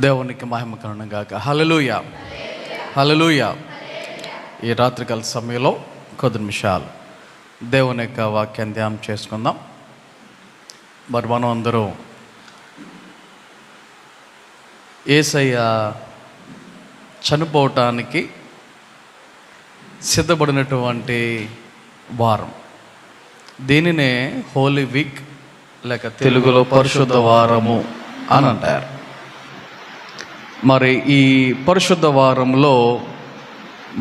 దేవునికి మహిమ కలుగును గాక. హల్లెలూయా, హల్లెలూయా. ఈ రాత్రికాల సమయంలో కొద్ది నిమిషాలు దేవుని యొక్క వాక్యాన్ని ధ్యానం చేసుకుందాం. మరి మనం అందరూ యేసయ్య చనిపోవటానికి సిద్ధపడినటువంటి వారం, దీనినే హోలీ వీక్ లేక తెలుగులో పరిశుద్ధ వారము అని అంటారు. మరి ఈ పరిశుద్ధ వారంలో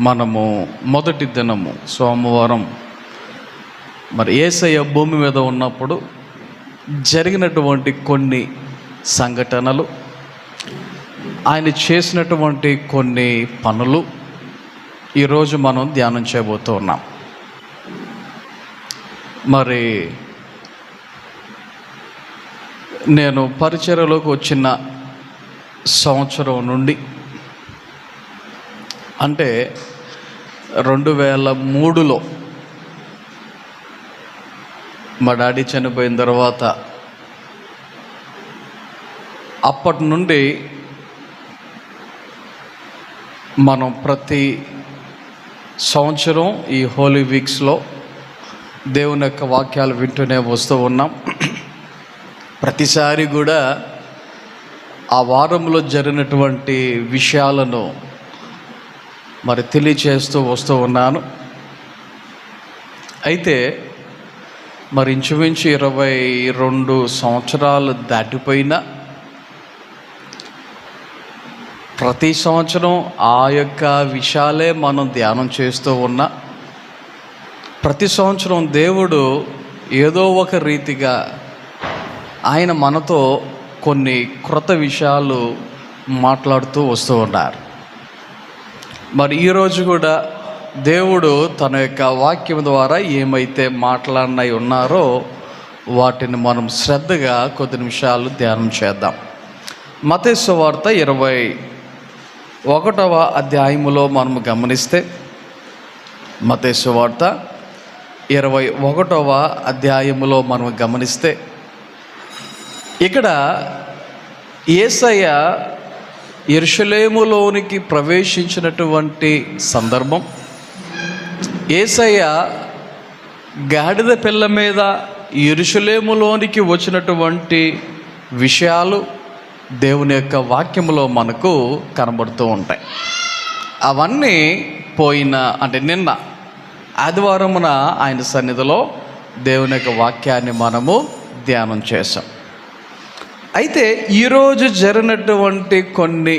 మనము మొదటి దినము సోమవారం మరి యేసయ్య భూమి మీద ఉన్నప్పుడు జరిగినటువంటి కొన్ని సంఘటనలు, ఆయన చేసినటువంటి కొన్ని పనులు ఈరోజు మనం ధ్యానం చేయబోతూ ఉన్నాం. మరి నేను పరిచర్యలోకి వచ్చిన సంవత్సరం నుండి, అంటే 2003లో మా డాడీ చనిపోయిన తర్వాత అప్పటి నుండి మనం ప్రతి సంవత్సరం ఈ హోలీ వీక్స్లో దేవుని యొక్క వాక్యాలు వింటూనే వస్తూ ఉన్నాం. ప్రతిసారి కూడా ఆ వారంలో జరిగినటువంటి విషయాలను మరి తెలియచేస్తూ వస్తూ ఉన్నాను. అయితే మరి ఇంచుమించు 22 సంవత్సరాలు దాటిపోయినా ప్రతి సంవత్సరం ఆ యొక్క విషయాలే మనం ధ్యానం చేస్తూ ఉన్నా, ప్రతి సంవత్సరం దేవుడు ఏదో ఒక రీతిగా ఆయన మనతో కొన్ని క్రొత్త విషయాలు మాట్లాడుతూ వస్తూ ఉన్నారు. మరి ఈరోజు కూడా దేవుడు తన యొక్క వాక్యం ద్వారా ఏమైతే మాట్లాడినవి ఉన్నారో వాటిని మనం శ్రద్ధగా కొద్ది నిమిషాలు ధ్యానం చేద్దాం. మత్తయి సువార్త 21వ అధ్యాయములో మనము గమనిస్తే, మత్తయి సువార్త 21వ అధ్యాయములో మనం గమనిస్తే, ఇక్కడ యేసయ్య యెరూషలేములోనికి ప్రవేశించినటువంటి సందర్భం, యేసయ్య గాడిద పిల్ల మీద యెరూషలేములోనికి వచ్చినటువంటి విషయాలు దేవుని యొక్క వాక్యములో మనకు కనబడుతూ ఉంటాయి. అవన్నీ నిన్న ఆదివారమున ఆయన సన్నిధిలో దేవుని యొక్క వాక్యాన్ని మనము ధ్యానం చేసాం. అయితే ఈరోజు జరిగినటువంటి కొన్ని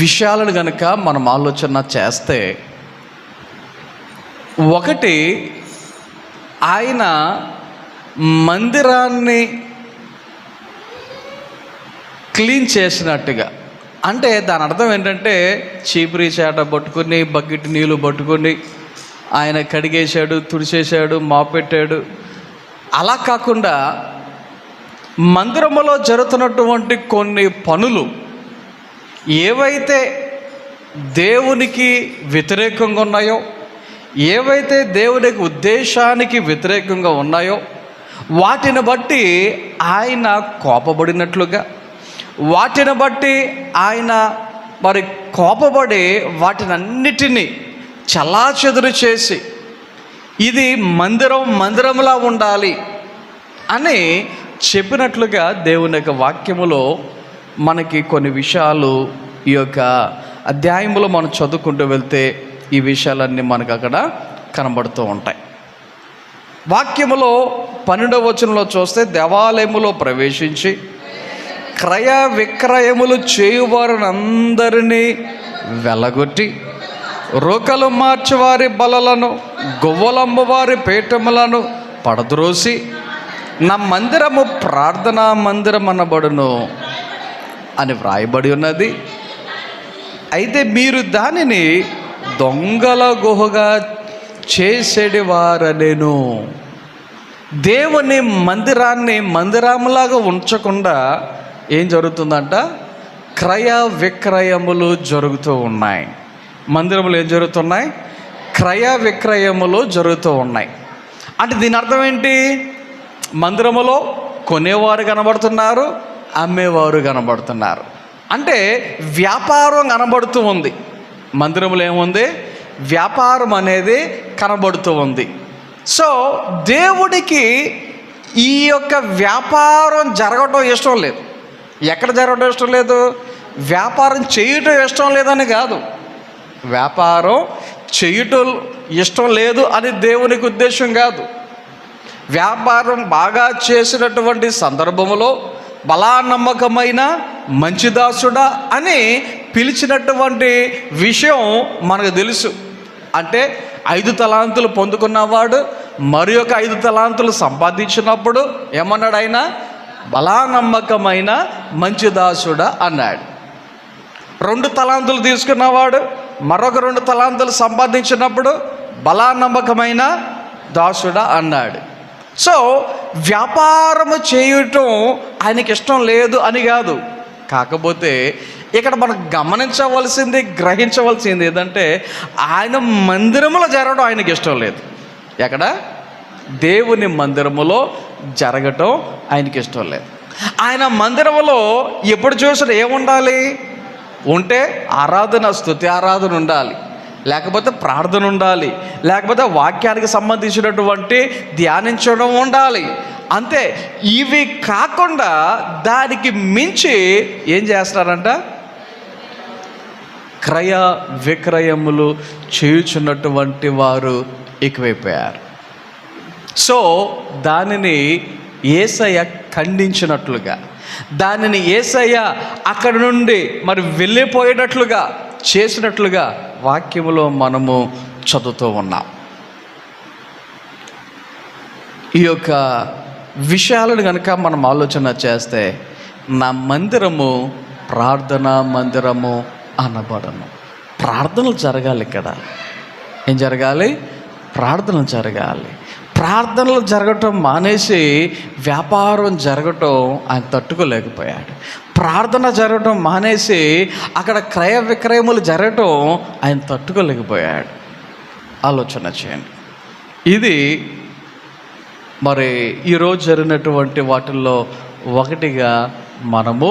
విషయాలను కనుక మనం ఆలోచన చేస్తే, ఒకటి, ఆయన మందిరాన్ని క్లీన్ చేసినట్టుగా, అంటే దాని అర్థం ఏంటంటే చీపురీ చేట పట్టుకుని బకెట్ నీళ్ళు పట్టుకుని ఆయన కడిగేశాడు, తుడిచేశాడు, మాపెట్టాడు. అలా కాకుండా మందిరములో జరుగుతున్నటువంటి కొన్ని పనులు ఏవైతే దేవునికి వ్యతిరేకంగా ఉన్నాయో, ఏవైతే దేవునికి ఉద్దేశానికి వ్యతిరేకంగా ఉన్నాయో వాటిని బట్టి ఆయన కోపపడినట్లుగా, వాటిని బట్టి ఆయన మరి కోపపడి వాటినన్నిటినీ చల్లాచెదురు చేసి ఇది మందిరంలా ఉండాలి అని చెప్పినట్లుగా దేవుని యొక్క వాక్యములో మనకి కొన్ని విషయాలు ఈ యొక్క అధ్యాయంలో మనం చదువుకుంటూ వెళ్తే ఈ విషయాలన్నీ మనకు అక్కడ కనబడుతూ ఉంటాయి. వాక్యములో 12వ వచనంలో చూస్తే, దేవాలయములో ప్రవేశించి క్రయ విక్రయములు చేయువారిని అందరినీ వెళ్ళగొట్టి, రోకలు మార్చివారి బలలను, గొవ్వలమ్మవారి పీఠములను పడద్రోసి, నా మందిరము ప్రార్థనా మందిరం అనబడును అని వ్రాయబడి ఉన్నది. అయితే మీరు దానిని దొంగల గుహగా చేసేడివారనేను. దేవుని మందిరాన్ని మందిరంలాగా ఉంచకుండా ఏం జరుగుతుందంట? క్రయ విక్రయములు జరుగుతూ ఉన్నాయి. మందిరములు ఏం జరుగుతున్నాయి? క్రయ విక్రయములు జరుగుతూ ఉన్నాయి. అంటే దీని అర్థం ఏంటి? మందిరములో కొనేవారు కనబడుతున్నారు, అమ్మేవారు కనబడుతున్నారు. అంటే వ్యాపారం కనబడుతూ ఉంది. మందిరంలో ఏముంది? వ్యాపారం అనేది కనబడుతూ ఉంది. సో దేవుడికి ఈ యొక్క వ్యాపారం జరగటం ఇష్టం లేదు. ఎక్కడ జరగటం ఇష్టం లేదు? వ్యాపారం చేయటం ఇష్టం లేదని కాదు, వ్యాపారం చేయటం ఇష్టం లేదు అని దేవునికి ఉద్దేశం కాదు. వ్యాపారం బాగా చేసినటువంటి సందర్భంలో బలా నమ్మకమైన మంచి దాసుడా అని పిలిచినటువంటి విషయం మనకు తెలుసు. అంటే 5 తలాంతులు పొందుకున్నవాడు మరి ఒక 5 తలాంతులు సంపాదించినప్పుడు ఏమన్నాడు? ఆయన బలా నమ్మకమైన మంచి దాసుడా అన్నాడు. 2 తలాంతులు తీసుకున్నవాడు మరొక 2 తలాంతులు సంపాదించినప్పుడు బలా నమ్మకమైన దాసుడా అన్నాడు. సో వ్యాపారము చేయటం ఆయనకి ఇష్టం లేదు అని కాదు. కాకపోతే ఇక్కడ మనం గమనించవలసింది, గ్రహించవలసింది ఏంటంటే ఆయన మందిరములో జరగడం ఆయనకి ఇష్టం లేదు. ఎక్కడ? దేవుని మందిరములో జరగటం ఆయనకి ఇష్టం లేదు. ఆయన మందిరములో ఎప్పుడు చూసినా ఏముండాలి? ఉంటే ఆరాధన, స్తుతి ఆరాధన ఉండాలి, లేకపోతే ప్రార్థన ఉండాలి, లేకపోతే వాక్యానికి సంబంధించినటువంటి ధ్యానించడం ఉండాలి. అంతే. ఇవి కాకుండా దానికి మించి ఏం చేస్తారంట? క్రయ విక్రయములు చేయుచున్నటువంటి వారు ఎక్కువైపోయారు. సో దానిని యేసయ్య ఖండించినట్లుగా, దానిని యేసయ్య అక్కడి నుండి మరి వెళ్ళిపోయేటట్లుగా చేసినట్లుగా వాక్యములో మనము చదువుతూ ఉన్నాం. ఈ యొక్క విషయాలను కనుక మనం ఆలోచన చేస్తే నా మందిరము ప్రార్థనా మందిరము అనబడను. ప్రార్థనలు జరగాలి. ఇక్కడ ఏం జరగాలి? ప్రార్థనలు జరగాలి. ప్రార్థనలు జరగటం మానేసి వ్యాపారం జరగటం ఆయన తట్టుకోలేకపోయాడు. ప్రార్థన జరగటం మానేసి అక్కడ క్రయ విక్రయములు జరగటం ఆయన తట్టుకోలేకపోయాడు. ఆలోచన చేయండి. ఇది మరి ఈరోజు జరిగినటువంటి వాటిల్లో ఒకటిగా మనము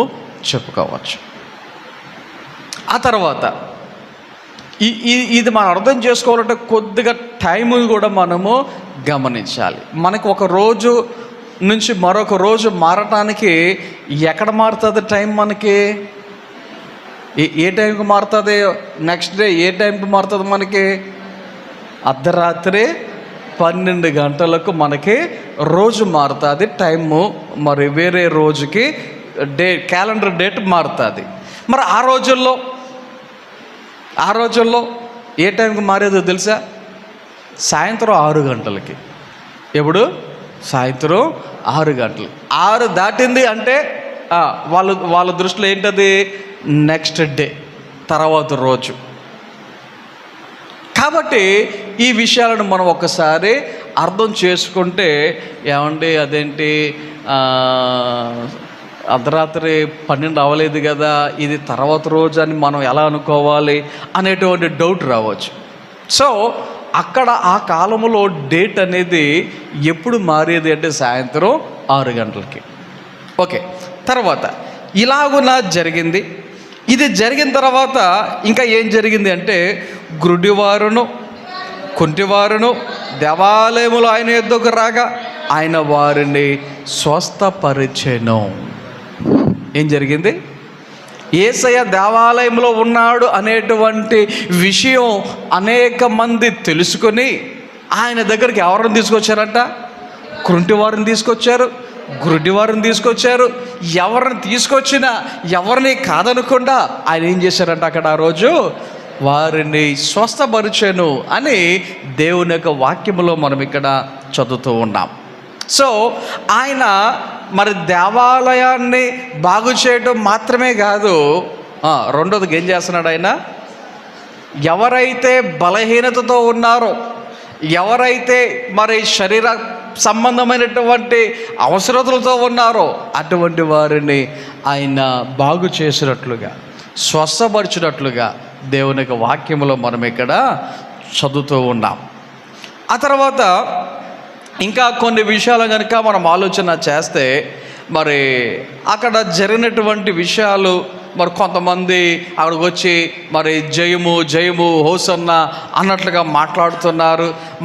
చెప్పుకోవచ్చు. ఆ తర్వాత ఇది మనం అర్థం చేసుకోవాలంటే కొద్దిగా టైం కూడా మనము గమనించాలి. మనకు ఒక రోజు నుంచి మరొక రోజు మారటానికి ఎక్కడ మారుతుంది టైం? మనకి ఏ టైంకి మారుతుంది? నెక్స్ట్ డే ఏ టైంకి మారుతుంది? మనకి అర్ధరాత్రి 12 గంటలకు మనకి రోజు మారుతుంది. టైము మరి వేరే రోజుకి క్యాలెండర్ డేట్ మారుతుంది. మరి ఆ రోజుల్లో ఏ టైంకి మారేదో తెలుసా? సాయంత్రం 6 గంటలకి. ఎప్పుడు? సాయంత్రం 6 గంటలు. 6 దాటింది అంటే వాళ్ళ దృష్టిలో ఏంటది? నెక్స్ట్ డే, తర్వాత రోజు. కాబట్టి ఈ విషయాలను మనం ఒకసారి అర్థం చేసుకుంటే ఏమండి అదేంటి అర్ధరాత్రి 12 అవ్వలేదు కదా, ఇది తర్వాత రోజు అని మనం ఎలా అనుకోవాలి అనేటువంటి డౌట్ రావచ్చు. సో అక్కడ ఆ కాలంలో డేట్ అనేది ఎప్పుడు మారేది అంటే సాయంత్రం 6 గంటలకి. ఓకే. తర్వాత ఇలాగున జరిగింది. ఇది జరిగిన తర్వాత ఇంకా ఏం జరిగింది అంటే గుడ్డివారును కుంటివారును దేవాలయములో ఆయన యొద్దకు రాగా ఆయన వారిని స్వస్థపరిచెను. ఏం జరిగింది? యేసయ్య దేవాలయంలో ఉన్నాడు అనేటువంటి విషయం అనేక మంది తెలుసుకొని ఆయన దగ్గరికి ఎవరిని తీసుకొచ్చారంట? కుంటివారిని తీసుకొచ్చారు, గుడ్డివారిని తీసుకొచ్చారు. ఎవరిని తీసుకొచ్చినా ఎవరిని కాదనకుండా ఆయన ఏం చేశారంట? అక్కడ ఆ రోజు వారిని స్వస్థపరిచెను అని దేవుని యొక్క వాక్యములో మనం ఇక్కడ చదువుతూ ఉన్నాం. సో ఆయన మరి దేవాలయాన్ని బాగు చేయడం మాత్రమే కాదు, రెండోది ఏం చేస్తున్నాడు? ఆయన ఎవరైతే బలహీనతతో ఉన్నారో, ఎవరైతే మరి శరీర సంబంధమైనటువంటి అవసరతలతో ఉన్నారో అటువంటి వారిని ఆయన బాగు చేసినట్లుగా, స్వస్థపరిచినట్లుగా దేవుని యొక్క వాక్యములో మనం ఇక్కడ చదువుతూ ఉన్నాం. ఆ తర్వాత ఇంకా కొన్ని విషయాలు కనుక మనం ఆలోచన చేస్తే మరి అక్కడ జరిగినటువంటి విషయాలు, మరి కొంతమంది అక్కడికి వచ్చి మరి జయము జయము హోసన్న అన్నట్లుగా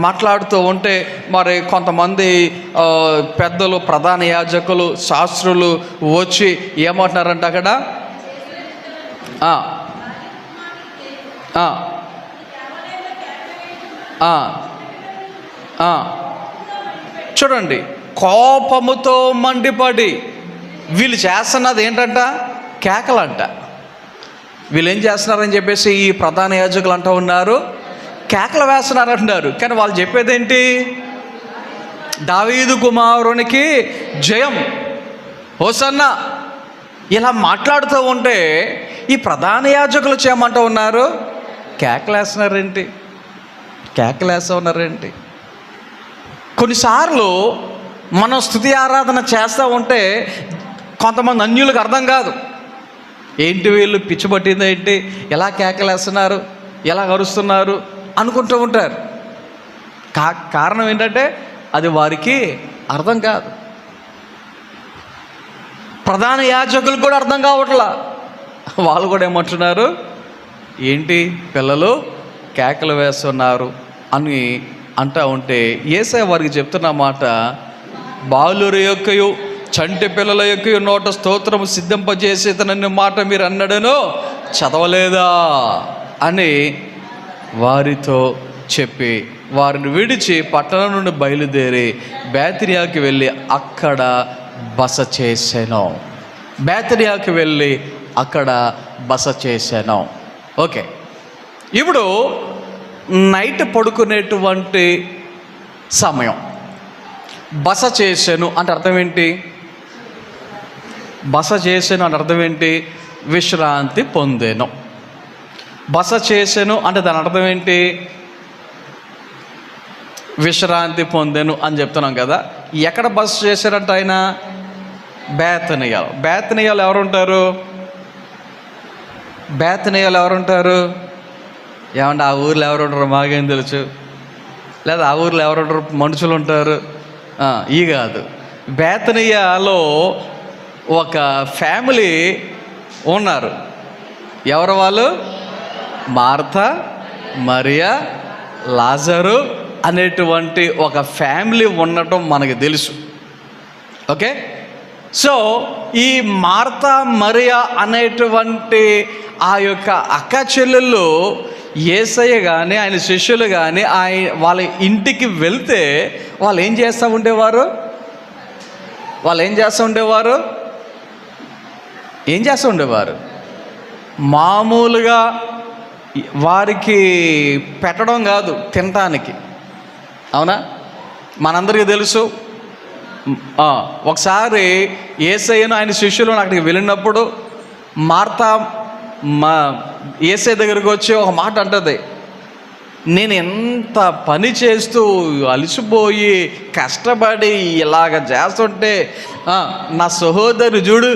మాట్లాడుతూ ఉంటే మరి కొంతమంది పెద్దలు, ప్రధాన యాజకులు, శాస్త్రులు వచ్చి ఏమంటున్నారంటే అక్కడ చూడండి, కోపముతో మండిపడి వీళ్ళు చేస్తున్నది ఏంటంట? కేకలంట. వీళ్ళు ఏం చేస్తున్నారని చెప్పేసి ఈ ప్రధాన యాజకులు అంటూ ఉన్నారు, కేకలు వేస్తున్నారు అంటున్నారు. కానీ వాళ్ళు చెప్పేదేంటి? దావీదు కుమారునికి జయం, హోసన్నా, ఇలా మాట్లాడుతూ ఉంటే ఈ ప్రధాన యాజకులు చేయమంటూ ఉన్నారు, కేకలేస్తున్నారేంటి? కొన్నిసార్లు మనం స్తుతి ఆరాధన చేస్తూ ఉంటే కొంతమంది అన్యులకు అర్థం కాదు. ఏంటి వీళ్ళు పిచ్చి పట్టింది ఏంటి, ఎలా కేకలేస్తున్నారు, ఎలా అరుస్తున్నారు అనుకుంటూ ఉంటారు. కారణం ఏంటంటే అది వారికి అర్థం కాదు. ప్రధాన యాజకులు కూడా అర్థం కావట్లా. వాళ్ళు కూడా ఏమంటున్నారు, ఏంటి పిల్లలు కేకలు వేస్తున్నారు అని అంటూ ఉంటే యేసయ్య వారికి చెప్తున్న మాట, బాలుర యొక్కయు చంటి పిల్లల యొక్క నోట స్తోత్రము సిద్ధింపజేసి తనని మాట మీరు అన్నాడనో చదవలేదా అని వారితో చెప్పి వారిని విడిచి పట్టణం నుండి బయలుదేరి బేతనియాకి వెళ్ళి అక్కడ బస చేశాను. ఓకే, ఇప్పుడు నైట్ పడుకునేటువంటి సమయం. బస చేశాను అంటే అర్థం ఏంటి? విశ్రాంతి పొందాను. బస చేశాను అంటే దాని అర్థం ఏంటి? విశ్రాంతి పొందాను అని చెప్తున్నాం కదా. ఎక్కడ బస చేశారంట ఆయన? బేతనియాలు ఎవరుంటారు? ఏమంటే ఆ ఊర్లో ఎవరు ఉంటారు మాకేం తెలుసు, లేదా ఆ ఊర్లో ఎవరు ఉంటారు మనుషులు ఉంటారు, ఈ కాదు. బేతనియాలో ఒక ఫ్యామిలీ ఉన్నారు. ఎవరు వాళ్ళు? మార్తా, మరియా, లాజరు అనేటువంటి ఒక ఫ్యామిలీ ఉండటం మనకు తెలుసు. ఓకే, సో ఈ మార్తా, మరియా అనేటువంటి ఆ యొక్క అక్క చెల్లెళ్ళు యేసయ్య కానీ ఆయన శిష్యులు కానీ వాళ్ళ ఇంటికి వెళ్తే వాళ్ళు ఏం చేస్తూ ఉండేవారు? మామూలుగా వారికి పెట్టడం కాదు, తినటానికి. అవునా? మనందరికీ తెలుసు. ఒకసారి యేసయ్యను ఆయన శిష్యులను అక్కడికి వెళ్ళినప్పుడు మార్తా యేసయ్య దగ్గరికి వచ్చి ఒక మాట అంటది, నేను ఎంత పని చేస్తూ అలసిపోయి కష్టపడి ఇలాగ చేస్తుంటే నా సహోదరు చూడు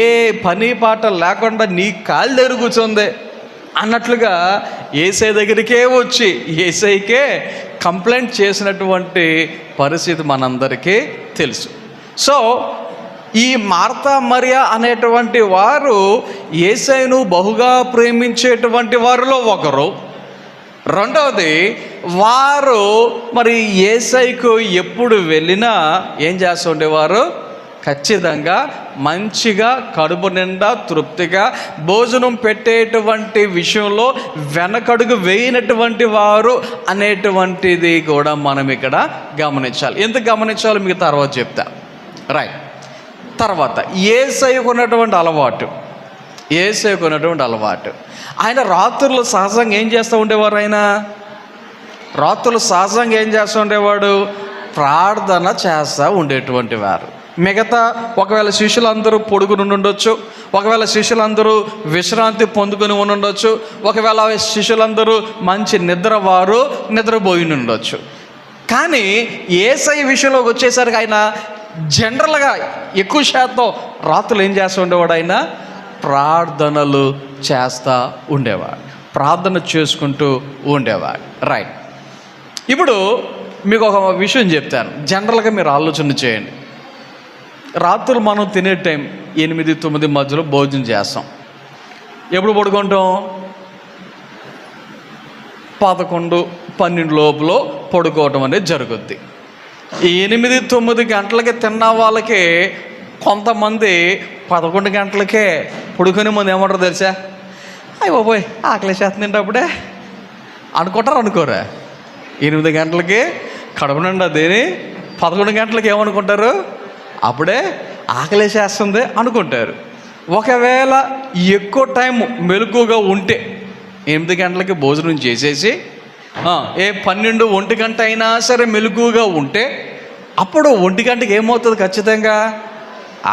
ఏ పని పాట లేకుండా నీ కాలు దగ్గర కూర్చుంది అన్నట్లుగా యేసయ్య దగ్గరికే వచ్చి యేసయ్యకే కంప్లైంట్ చేసినటువంటి పరిస్థితి మనందరికీ తెలుసు. సో ఈ మార్తా, మరియా అనేటువంటి వారు యేసయ్యను బహుగా ప్రేమించేటువంటి వారిలో ఒకరు. రెండవది, వారు మరి యేసయ్యకు ఎప్పుడు వెళ్ళినా ఏం చేస్తూ ఉండేవారు? ఖచ్చితంగా మంచిగా కడుపు నిండా తృప్తిగా భోజనం పెట్టేటువంటి విషయంలో వెనకడుగు వేయనటువంటి వారు అనేటువంటిది కూడా మనం ఇక్కడ గమనించాలి. ఎందుకు గమనించాలో మీకు తర్వాత చెప్తా. రైట్. తర్వాత యేసయ్యకు ఉన్నటువంటి అలవాటు, ఆయన రాత్రులు సహజంగా ఏం చేస్తూ ఉండేవాడు? ప్రార్థన చేస్తూ ఉండేటువంటి వారు. మిగతా ఒకవేళ శిష్యులందరూ పొడుగుని ఉండొచ్చు, ఒకవేళ శిష్యులందరూ విశ్రాంతి పొందుకొని ఉండొచ్చు, ఒకవేళ శిష్యులందరూ మంచి నిద్రపోయి ఉండొచ్చు. కానీ యేసయ్య విషయంలోకి వచ్చేసరికి ఆయన జనరల్గా ఎక్కువ శాతం రాత్రులు ఏం చేస్తూ ఉండేవాడు? ఆయన ప్రార్థనలు చేస్తూ ఉండేవాడు, ప్రార్థన చేసుకుంటూ ఉండేవాడు. రైట్. ఇప్పుడు మీకు ఒక విషయం చెప్తాను, జనరల్గా మీరు ఆలోచన చేయండి. రాత్రులు మనం తినే టైం 8-9 మధ్యలో భోజనం చేస్తాం. ఎప్పుడు పడుకుంటాం? 11-12 లోపల పడుకోవటం అనేది జరుగుద్ది. ఈ 8-9 గంటలకి తిన్న వాళ్ళకి కొంతమంది 11 గంటలకే పడుకునే ముందు ఏమంటారు తెలుసా? అయ్యి బాబోయ్ ఆకలేసేస్తుంది అప్పుడే అనుకుంటారు. అనుకోరా? 8 గంటలకి కడుపు నిండా దేని 11 గంటలకి ఏమనుకుంటారు? అప్పుడే ఆకలేసేస్తుంది అనుకుంటారు. ఒకవేళ ఎక్కువ టైం మెలకుగా ఉంటే 8 గంటలకి భోజనం చేసేసి 12-1 గంట అయినా సరే మెలకుగా ఉంటే అప్పుడు 1 గంటకి ఏమవుతుంది? ఖచ్చితంగా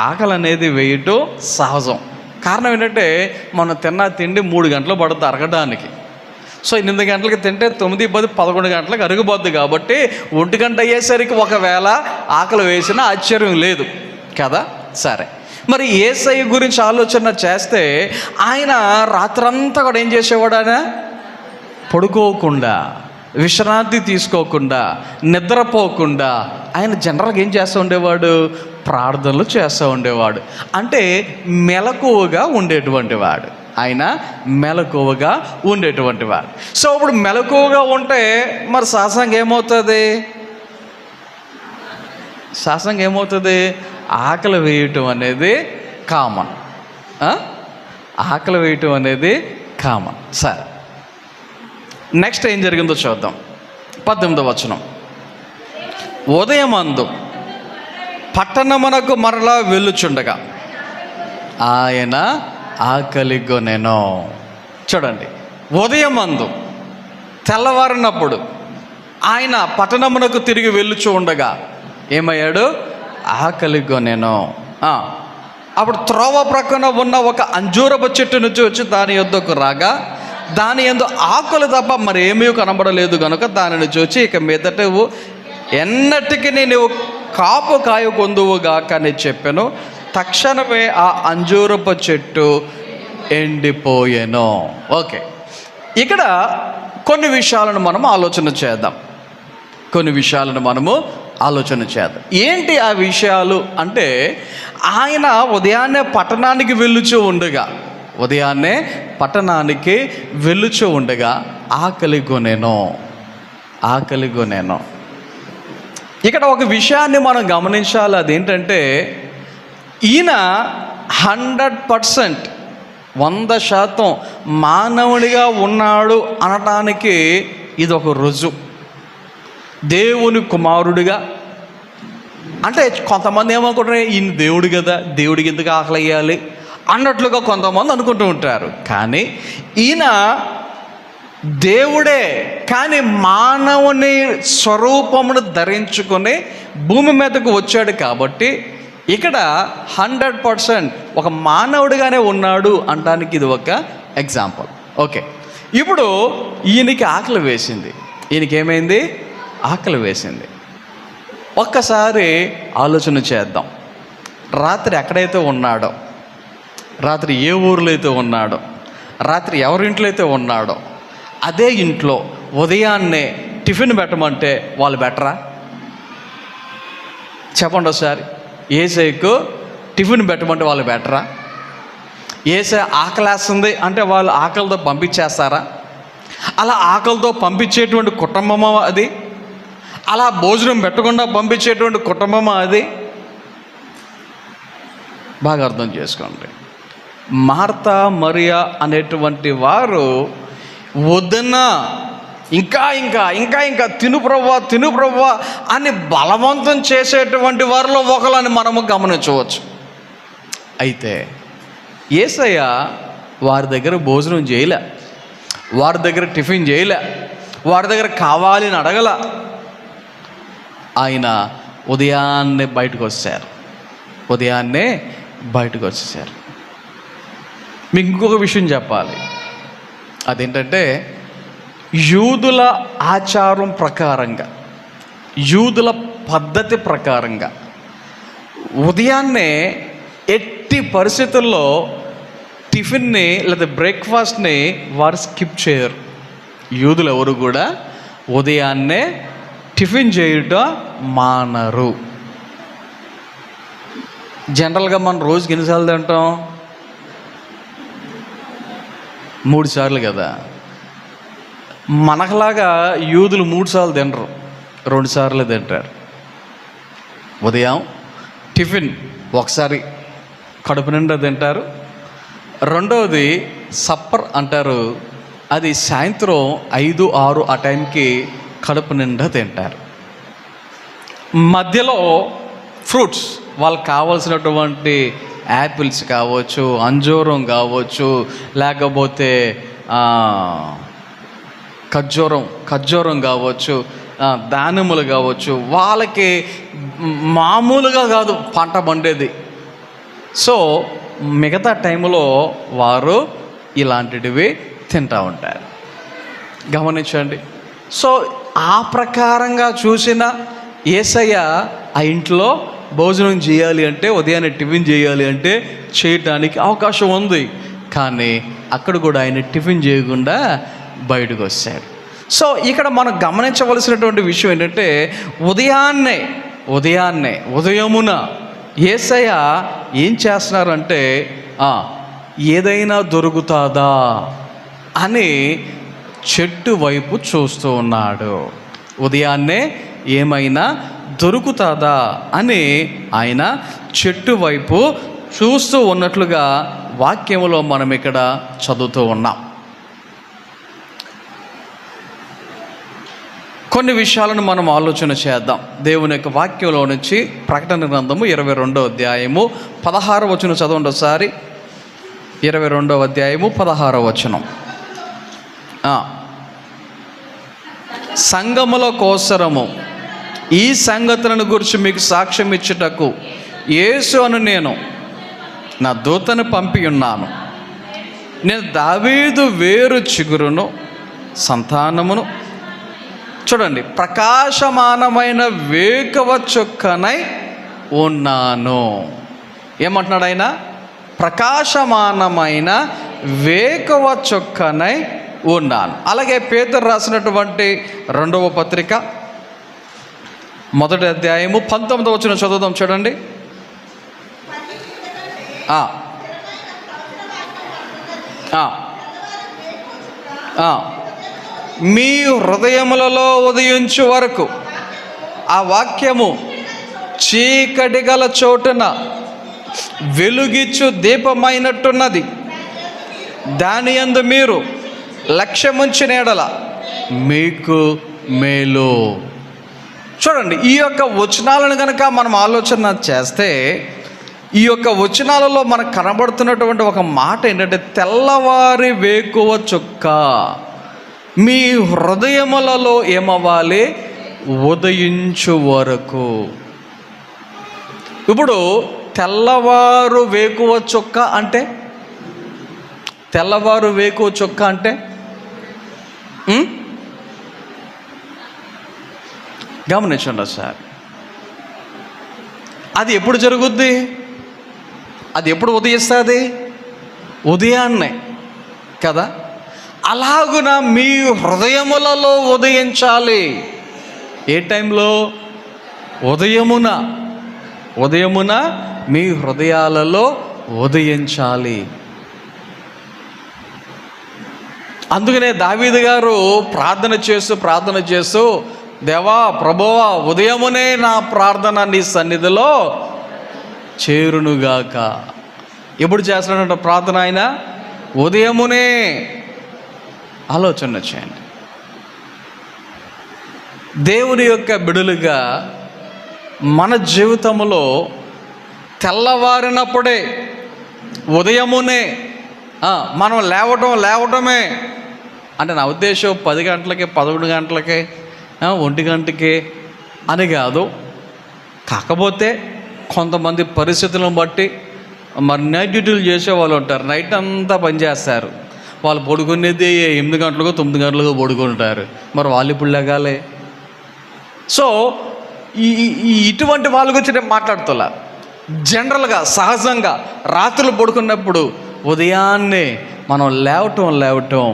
ఆకలి అనేది వేయటం సహజం. కారణం ఏంటంటే మనం తిన్న తిండి 3 గంటలు పడుతుంది అరగడానికి. సో 8 గంటలకి తింటే 9, 10, 11 గంటలకు అరిగిపోద్ది. కాబట్టి 1 గంట అయ్యేసరికి ఒకవేళ ఆకలి వేసినా ఆశ్చర్యం లేదు కదా. సరే, మరి యేసయ్య గురించి ఆలోచన చేస్తే ఆయన రాత్రంతా కూడా ఏం చేసేవాడు? ఆయన పడుకోకుండా, విశ్రాంతి తీసుకోకుండా, నిద్రపోకుండా ఆయన జనరల్గా ఏం చేస్తూ ఉండేవాడు? ప్రార్థనలు చేస్తూ ఉండేవాడు. అంటే మెలకువగా ఉండేటువంటి వాడు. ఆయన మెలకువగా ఉండేటువంటి వాడు. సో ఇప్పుడు మెలకువగా ఉంటే మరి శాసనంగా ఏమవుతుంది? శాసనంగా ఏమవుతుంది? ఆకలి వేయటం అనేది కామన్. ఆకలి వేయటం అనేది కామన్. సరే, నెక్స్ట్ ఏం జరిగిందో చూద్దాం. 18వ వచనం. ఉదయమందు పట్టణమునకు మరలా వెళ్ళుచుండగా ఆయన ఆకలిగొనెను. చూడండి, ఉదయమందు తెల్లవారినప్పుడు ఆయన పట్టణమునకు తిరిగి వెళ్ళుచు ఉండగా ఏమయ్యాడు? ఆకలిగొనెను. అప్పుడు త్రోవ ప్రక్కన ఉన్న ఒక అంజూరపు చెట్టు నుంచి వచ్చి దాని యొద్దకు రాగా దాని యందు ఆకులు తప్ప మరేమీ కనబడలేదు కనుక దానిని చూచి ఇక మీదట ఎన్నటికీ నేను కాపు కాయకొందువుగాక అని చెప్పాను. తక్షణమే ఆ అంజూరపు చెట్టు ఎండిపోయెను. ఓకే, ఇక్కడ కొన్ని విషయాలను మనం ఆలోచన చేద్దాం. ఏంటి ఆ విషయాలు అంటే, ఆయన ఉదయాన్నే పట్టణానికి వెళ్ళుచూ ఉండగా ఆకలిగొనెను. ఇక్కడ ఒక విషయాన్ని మనం గమనించాలి. అదేంటంటే ఈయన 100% 100% మానవునిగా ఉన్నాడు అనటానికి ఇది ఒక రుజువు. దేవుని కుమారుడిగా అంటే కొంతమంది ఏమనుకుంటారు? ఈయన దేవుడు కదా, దేవుడికి ఎందుకు ఆకలి వేయాలి అన్నట్లుగా కొంతమంది అనుకుంటూ ఉంటారు. కానీ ఈయన దేవుడే, కానీ మానవుని స్వరూపమును ధరించుకొని భూమి మీదకు వచ్చాడు. కాబట్టి ఇక్కడ 100% ఒక మానవుడిగానే ఉన్నాడు అనడానికి ఇది ఒక ఎగ్జాంపుల్. ఓకే, ఇప్పుడు ఈయనకి ఆకలి వేసింది. ఈయనకేమైంది? ఆకలి వేసింది. ఒక్కసారి ఆలోచన చేద్దాం. రాత్రి ఎక్కడైతే ఉన్నాడో, రాత్రి ఏ ఊరిలో అయితే ఉన్నాడో, రాత్రి ఎవరింట్లో అయితే ఉన్నాడో అదే ఇంట్లో ఉదయాన్నే టిఫిన్ పెట్టమంటే వాళ్ళు బెటరా? చెప్పండి ఒకసారి. యేసయ్యకు టిఫిన్ పెట్టమంటే వాళ్ళు బెటరా? యేసయ్య ఆకలేస్తుంది అంటే వాళ్ళు ఆకలితో పంపించేస్తారా? అలా ఆకలితో పంపించేటువంటి కుటుంబమా అది? అలా భోజనం పెట్టకుండా పంపించేటువంటి కుటుంబమా అది? బాగా అర్థం చేసుకోండి. మార్తా మరియా అనేటువంటి వారు వద్దన్న ఇంకా ఇంకా ఇంకా ఇంకా తిను ప్రభువా అని బలవంతం చేసేటువంటి వారిలో ఒకళ్ళని మనము గమనించవచ్చు. అయితే యేసయ్య వారి దగ్గర భోజనం చేయలే, వారి దగ్గర టిఫిన్ చేయలే, వారి దగ్గర కావాలని అడగల. ఆయన ఉదయాన్నే బయటకు వచ్చేసారు. మీకు ఇంకొక విషయం చెప్పాలి. అదేంటంటే యూదుల ఆచారం ప్రకారంగా, యూదుల పద్ధతి ప్రకారంగా ఉదయాన్నే ఎట్టి పరిస్థితుల్లో టిఫిన్ని లేదా బ్రేక్ఫాస్ట్ని వారు స్కిప్ చేయరు. యూదులు ఎవరు కూడా ఉదయాన్నే టిఫిన్ చేయటం మానరు. జనరల్గా మనం రోజుకి ఎన్నిసార్లు తింటాం? 3 సార్లు కదా. మనకులాగా యూదులు 3 సార్లు తినరు, 2 సార్లు తింటారు. ఉదయం టిఫిన్ ఒకసారి కడుపు నిండా తింటారు. రెండవది సప్పర్ అంటారు, అది సాయంత్రం 5, 6 ఆ టైంకి కడుపు నిండా తింటారు. మధ్యలో ఫ్రూట్స్, వాళ్ళకి కావాల్సినటువంటి యాపిల్స్ కావచ్చు, అంజూరం కావచ్చు, లేకపోతే ఖర్జూరం కావచ్చు, దానిమ్మలు కావచ్చు, వాళ్ళకి మామూలుగా కాదు పంట పండేది. సో మిగతా టైంలో వారు ఇలాంటివి తింటూ ఉంటారు. గమనించండి. సో ఆ ప్రకారంగా చూసిన యేసయ్య ఆ ఇంట్లో భోజనం చేయాలి అంటే, ఉదయాన్నే టిఫిన్ చేయాలి అంటే చేయటానికి అవకాశం ఉంది. కానీ అక్కడ కూడా ఆయన టిఫిన్ చేయకుండా బయటకు వచ్చాడు. సో ఇక్కడ మనం గమనించవలసినటువంటి విషయం ఏంటంటే, ఉదయమున యేసయ్య ఏం చేస్తున్నారంటే, ఏదైనా దొరుకుతుందా అని చెట్టు వైపు చూస్తూ ఉన్నాడు. ఉదయాన్నే ఏమైనా దొరుకుతుందా అని ఆయన చెట్టు వైపు చూస్తూ ఉన్నట్లుగా వాక్యంలో మనం ఇక్కడ చదువుతూ ఉన్నాం. కొన్ని విషయాలను మనం ఆలోచన చేద్దాం. దేవుని యొక్క వాక్యంలో నుంచి ప్రకటన గ్రంథము 22వ అధ్యాయము 16వ వచనం చదవండి ఒకసారి. 22వ అధ్యాయము 16వ వచనం. సంఘముల కోసరము ఈ సంగతులను గురించి మీకు సాక్ష్యం ఇచ్చుటకు యేసు అను నేను నా దూతను పంపి ఉన్నాను. నేను దావీదు వేరు చిగురును సంతానమును, చూడండి, ప్రకాశమానమైన వేకువ చుక్కనై ఉన్నాను. ఏమంటున్నాడు ఆయన? ప్రకాశమానమైన వేకువ చుక్కనై ఉన్నాను. అలాగే పేతురు రాసినటువంటి 2వ పత్రిక 1వ అధ్యాయము 19వ వచనం చదువుదాం. చూడండి. మీ హృదయములలో ఉదయించు వరకు ఆ వాక్యము చీకటి గల చోటున వెలుగిచ్చు దీపమైనట్టున్నది. దాని యందు మీరు లక్ష్యముంచిన ఎడల మీకు మేలు. చూడండి, ఈ యొక్క వచనాలను కనుక మనం ఆలోచన చేస్తే, ఈ యొక్క వచనాలలో మనకు కనబడుతున్నటువంటి ఒక మాట ఏంటంటే, తెల్లవారి వేకువ చుక్క మీ హృదయములలో ఏమవ్వాలి? ఉదయించు వరకు. ఇప్పుడు తెల్లవారు వేకువ చుక్క అంటే, తెల్లవారు వేకువ చుక్క అంటే గమనించండి సార్. అది ఎప్పుడు జరుగుద్ది? అది ఎప్పుడు ఉదయిస్తుంది? ఉదయాన్నే కదా. అలాగున మీ హృదయములలో ఉదయించాలి. ఏ టైంలో? ఉదయమున మీ హృదయాలలో ఉదయించాలి. అందుకనే దావీదు గారు ప్రార్థన చేస్తూ దేవా, ప్రభువా, ఉదయమునే నా ప్రార్థన నీ సన్నిధిలో చేరునుగాక. ఎప్పుడు చేస్తున్నాడంట ప్రార్థన ఆయన? ఉదయమునే. ఆలోచన చేయండి. దేవుని యొక్క బిడులుగా మన జీవితంలో తెల్లవారినప్పుడే, ఉదయమునే మనం లేవటమే అంటే, నా ఉద్దేశం 10 గంటలకి, 11 గంటలకి, 1 గంటకి అని కాదు. కాకపోతే కొంతమంది పరిస్థితులను బట్టి మరి నైట్ డ్యూటీలు చేసేవాళ్ళు ఉంటారు. నైట్ అంతా పనిచేస్తారు. వాళ్ళు పడుకునేది 8 గంటలకు 9 గంటలకు పడుకుంటారు. మరి వాళ్ళు ఇప్పుడు లెగాలే. సో ఇటువంటి వాళ్ళ గురించి నేను మాట్లాడుతున్నా. జనరల్గా సహజంగా రాత్రులు పడుకున్నప్పుడు ఉదయాన్నే మనం లేవటం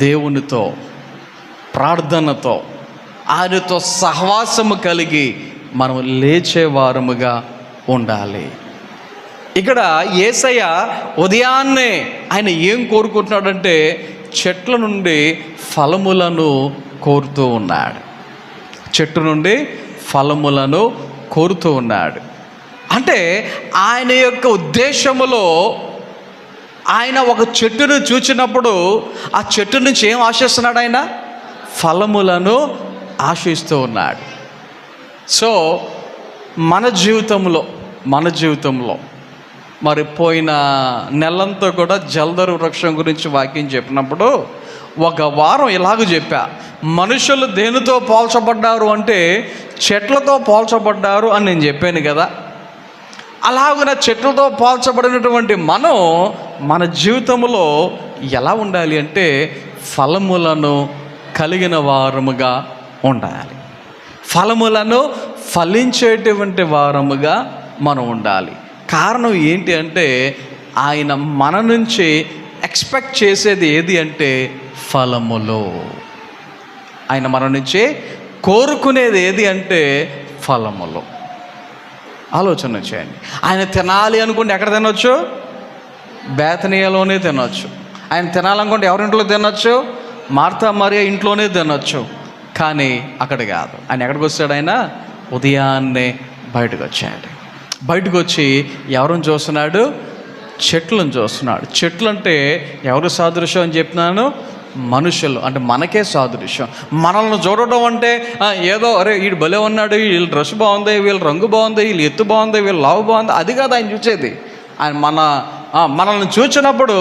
దేవునితో, ప్రార్థనతో, ఆయనతో సహవాసము కలిగి మనం లేచేవారముగా ఉండాలి. ఇక్కడ యేసయ్య ఉదయాన్నే ఆయన ఏం కోరుకుంటున్నాడంటే చెట్ల నుండి ఫలములను కోరుతూ ఉన్నాడు. చెట్టు నుండి ఫలములను కోరుతూ ఉన్నాడు. అంటే ఆయన యొక్క ఉద్దేశములో ఆయన ఒక చెట్టును చూచినప్పుడు ఆ చెట్టు నుంచి ఏం ఆశిస్తున్నాడు? ఆయన ఫలములను ఆశిస్తూ ఉన్నాడు. సో మన జీవితంలో మరి పోయిన నెలంతా కూడా జల్దరు వృక్షం గురించి వాక్యం చెప్పినప్పుడు ఒక వారం ఇలాగ చెప్పా, మనుషులు దేనితో పోల్చబడ్డారు అంటే చెట్లతో పోల్చబడ్డారు అని నేను చెప్పాను కదా. అలాగున చెట్లతో పోల్చబడినటువంటి మన జీవితంలో ఎలా ఉండాలి అంటే ఫలములను కలిగిన వారముగా ఉండాలి. ఫలములను ఫలించేటువంటి వారముగా మనం ఉండాలి. కారణం ఏంటి అంటే ఆయన మన నుంచి ఎక్స్పెక్ట్ చేసేది ఏది అంటే ఫలములు. ఆయన మన నుంచి కోరుకునేది ఏది అంటే ఫలములు. ఆలోచన చేయండి. ఆయన తినాలి అనుకుంటే ఎక్కడ తినొచ్చు? బేతనీయలోనే తినొచ్చు. ఆయన తినాలనుకుంటే ఎవరింట్లో తినొచ్చు? మార్తా మరియ ఇంట్లోనే తినొచ్చు. కానీ అక్కడ కాదు. ఆయన ఎక్కడికి వచ్చాడు? ఆయన ఉదయాన్నే బయటకు వచ్చాడు. బయటకు వచ్చి ఎవరిని చూస్తున్నాడు? చెట్లను చూస్తున్నాడు. చెట్లు అంటే ఎవరు సాదృశ్యం అని చెప్తున్నాను? మనుషులు. అంటే మనకే సాదృశ్యం. మనల్ని చూడటం అంటే ఏదో అరే వీడు భలే ఉన్నాడు, వీళ్ళ డ్రెస్ బాగుంది, వీళ్ళ రంగు బాగుంది, వీళ్ళు ఎత్తు బాగుంది, వీళ్ళ లావు బాగుంది, అది కాదు ఆయన చూసేది. ఆయన మనల్ని చూసినప్పుడు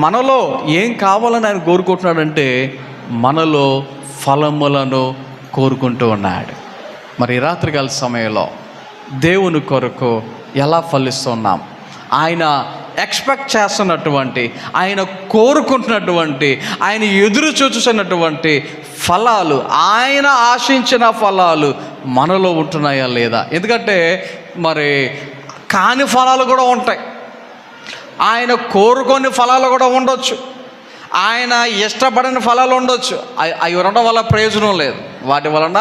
మనలో ఏం కావాలని ఆయన కోరుకుంటున్నాడంటే మనలో ఫలములను కోరుకుంటూ ఉన్నాడు. మరి రాత్రికాల సమయంలో దేవుని కొరకు ఎలా ఫలిస్తున్నాం? ఆయన ఎక్స్పెక్ట్ చేస్తున్నటువంటి, ఆయన కోరుకుంటున్నటువంటి, ఆయన ఎదురు చూస్తున్నటువంటి ఫలాలు, ఆయన ఆశించిన ఫలాలు మనలో ఉంటున్నాయా లేదా? ఎందుకంటే మరి కాని ఫలాలు కూడా ఉంటాయి. ఆయన కోరుకొని ఫలాలు కూడా ఉండొచ్చు. ఆయన ఇష్టపడిన ఫలాలు ఉండొచ్చు. అవి ఉండడం వల్ల ప్రయోజనం లేదు, వాటి వలన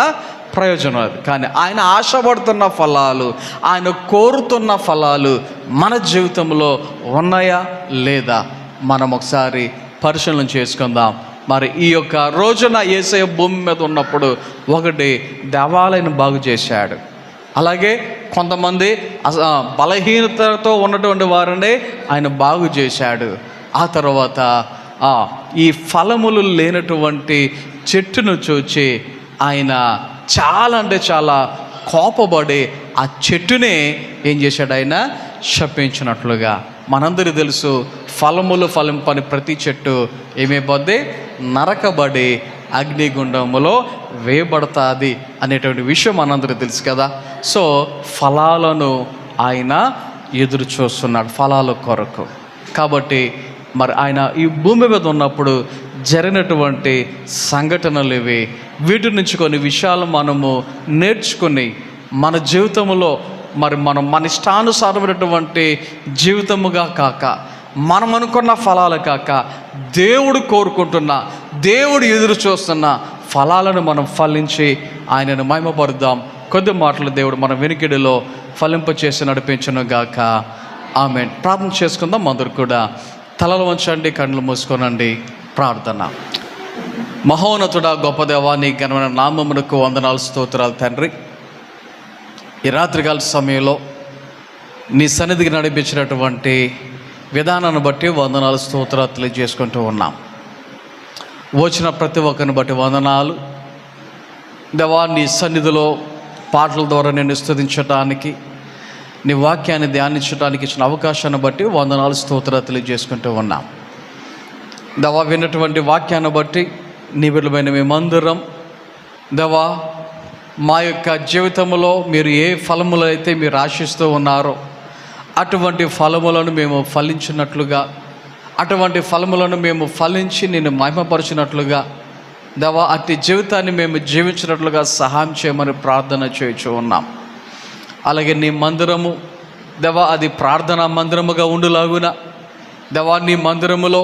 ప్రయోజనం లేదు. కానీ ఆయన ఆశపడుతున్న ఫలాలు, ఆయన కోరుతున్న ఫలాలు మన జీవితంలో ఉన్నాయా లేదా మనం ఒకసారి పరిశీలన చేసుకుందాం. మరి ఈ యొక్క రోజున యేసయ్య భూమి మీద ఉన్నప్పుడు ఒకటి దేవాలయాన్ని బాగు చేశాడు. అలాగే కొంతమంది బలహీనతతో ఉన్నటువంటి వారిని ఆయన బాగు చేశాడు. ఆ తర్వాత ఈ ఫలములు లేనటువంటి చెట్టును చూచి ఆయన చాలా అంటే చాలా కోపపడి ఆ చెట్టునే ఏం చేశాడు? ఆయన శపించినట్లుగా. మనందరికీ తెలుసు, ఫలములు ఫలింపని ప్రతి చెట్టు ఏమైపోద్ది? నరకబడి అగ్నిగుండములో వేయబడతాది అనేటువంటి విషయం మనందరికీ తెలుసు కదా. సో ఫలాలను ఆయన ఎదురు చూస్తున్నాడు, ఫలాల కొరకు. కాబట్టి మరి ఆయన ఈ భూమి మీద ఉన్నప్పుడు జరిగినటువంటి సంఘటనలు ఇవి. వీటి నుంచి కొన్ని విషయాలు మనము నేర్చుకుని మన జీవితంలో మరి మన ఇష్టానుసారమైనటువంటి జీవితముగా కాక, మనం అనుకున్న ఫలాలు కాక, దేవుడు కోరుకుంటున్న, దేవుడు ఎదురు చూస్తున్న ఫలాలను మనం ఫలించి ఆయనను మహిమపరుద్దాం. కొద్ది మాటలు దేవుడు మన వెనుకిడిలో ఫలింపచేసి నడిపించును గాక. ఆమేన్. ప్రార్థన చేసుకుందాం. అందరూ కూడా తలలు వంచండి, కళ్ళు మూసుకోనండి. ప్రార్థన. మహోన్నతుడా, గొప్ప దేవా, నీ ఘనమైన నామమునకు వందనాలు, స్తోత్రాలు తండ్రి. ఈ రాత్రికాల సమయంలో నీ సన్నిధికి నడిపించినటువంటి విధానాన్ని బట్టి వందనాలు, స్తోత్రాలు తెలియజేసుకుంటూ ఉన్నాం. వచ్చిన ప్రతి ఒక్కరిని బట్టి వందనాలు దేవా. నీ సన్నిధిలో పాటల ద్వారా నేను స్తుతించటానికి, నీ వాక్యాన్ని ధ్యానించడానికి ఇచ్చిన అవకాశాన్ని బట్టి వందనాలు, స్తోత్రాలు తెలియజేసుకుంటూ ఉన్నాం. దేవా, విన్నటువంటి వాక్యాన్ని బట్టి నీ బిడ్డలమైన మేమందరం దేవా, మా యొక్క జీవితంలో మీరు ఏ ఫలములు అయితే మీరు ఆశిస్తూ ఉన్నారో అటువంటి ఫలములను మేము ఫలించినట్లుగా, అటువంటి ఫలములను మేము ఫలించి నేను మహిమపరిచినట్లుగా దేవా, అట్టి జీవితాన్ని మేము జీవించినట్లుగా సహాయం చేయమని ప్రార్థన చేయించు ఉన్నాం. అలాగే నీ మందిరము దేవా, అది ప్రార్థనా మందిరముగా ఉండులాగున దేవా, నీ మందిరములో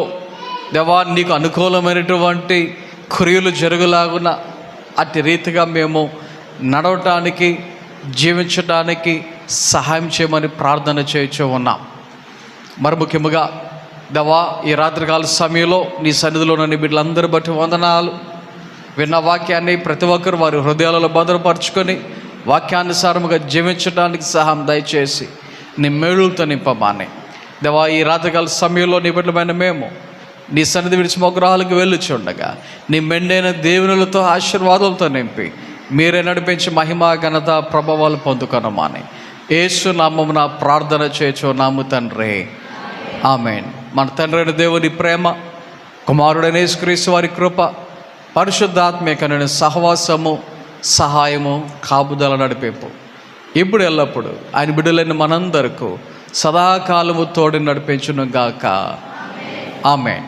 దేవా నీకు అనుకూలమైనటువంటి క్రియలు జరుగులాగున అట్టి రీతిగా మేము నడవటానికి, జీవించడానికి సహాయం చేయమని ప్రార్థన చేయించు ఉన్నాం. మరి ముఖ్యముగా దేవా, ఈ రాత్రికాల సమయంలో నీ సన్నిధిలో నన్ను బిడ్డలందరూ బట్టి వందనాలు. విన్న వాక్యాన్ని ప్రతి ఒక్కరు వారి హృదయాలలో భద్రపరుచుకొని వాక్యానుసారముగా జీవించడానికి సహాయం దయచేసి నీ మేలులతో నింపమానే. దేవా, ఈ రాత్రికాల సమయంలో నీ బిడ్డలమైన మేము నీ సన్నిధి విడిచి మొగ్రహాలకు వెళ్ళుచుండగా నీ మెండైన దేవునులతో ఆశీర్వాదాలతో నింపి మీరే నడిపించి మహిమ ఘనత ప్రభావాలు పొందుకొనమాని యేసు నామమున ప్రార్థన చేయుచున్నాము తండ్రి, ఆమేన్. మన తండ్రి అయిన దేవుని ప్రేమ, కుమారుడైన యేసుక్రీస్తు వారి కృప, పరిశుద్ధాత్మీకమైన సహవాసము, సహాయము, కాపుదల, నడిపింపు ఇప్పుడు ఎల్లప్పుడు ఆయన బిడ్డలైన మనందరకు సదాకాలము తోడు నడిపించును గాక. ఆమేన్.